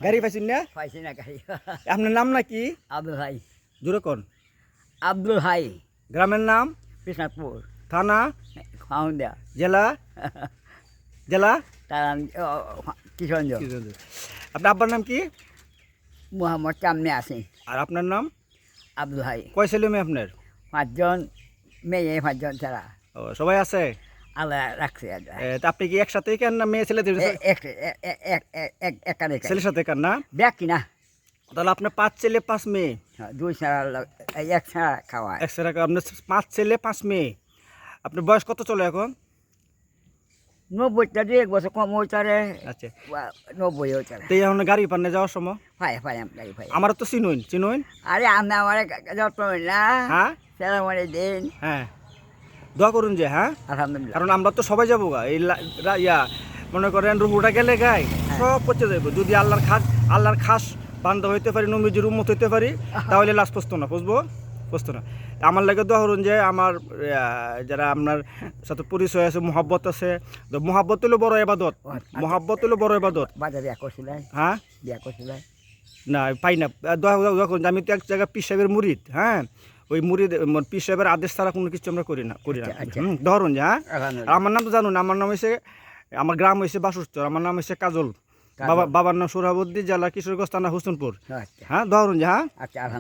গাড়ি পাইছেন না? পাইছি না গাড়ি। আপনার নাম নাকি? আব্দুল হাই। জোরে কোন? আব্দুল হাই। গ্রামের নাম? কৃষ্ণপুর। থানা? খাউন্দিয়া। জেলা? জেলা? তার কিশোরগঞ্জ। আপনার আব্বার নাম কি? মোহাম্মদ চামনে আছে। আর আপনার নাম? আব্দুল হাই। কয় ছেলে মেয়ে আপনার? 5 জন মেয়ে, 5 জন ছাড়া। ও সবাই আছে? আল্লাহ রাখছে। তা আপনি কি একসাথেই কেন না মেয়ে ছেলে একানে ছেলের সাথে কেন না? ব্যাগ কিনা। তাহলে আপনার 5 ছেলে 5 মেয়ে। 2 ছাড়া 1 ছাড়া খাওয়া। এক ছাড়া আপনার 5 ছেলে 5 মেয়ে। আপনার বয়স কত চলে এখন? 90টা 1 বছর কম হইতারে। আচ্ছা 90 হইতারে। তো এখন গাড়ি পান্নে যাওয়ার সময় ভাই গাড়ি ভাই। আমার তো চিনুন আরে আপনি আমার যত্ন না। হ্যাঁ সালাম দিন। হ্যাঁ দোয়া করুন যে হ্যাঁ, আলহামদুলিল্লাহ। কারণ আমরা তো সবাই যাবো গা এই ইয়া মনে করেন রুহুটা গেলে গায়ে সব পচে যাবো। যদি আল্লাহর খাস বান্দা হইতে পারি, নবীজির উম্মত হইতে পারি, তাহলে লাশ পচতো না, পচতো না। আমার লাগে দোয়া করুন যে আমার যারা আপনার সাথে পরিচয় আছে, মোহাব্বত আছে, মোহাব্বত হলো বড় ইবাদত, মোহাব্বত হলো বড় ইবাদত। বাজারে বিয়া করছিলেন? হ্যাঁ বিয়া করছিলেন? না পাই না। দোয়া করুন, আমি তো এক জায়গায় পীর সাহেবের মুরিদ। হ্যাঁ ওই মুরিদ পীর সাহেবের আদেশ ছাড়া কোনো কিছু আমরা করি না। ধরুন যে হ্যাঁ, আমার নাম তো জানুন, আমার নাম হয়েছে, আমার গ্রাম হয়েছে বাসুস্তর, আমার নাম হয়েছে কাজল, বাবার নাম সোহরাবুদ্দিন, জেলা কিশোরগঞ্জ, থানা হোসেনপুর। হ্যাঁ ধরুন যে হ্যাঁ। আচ্ছা।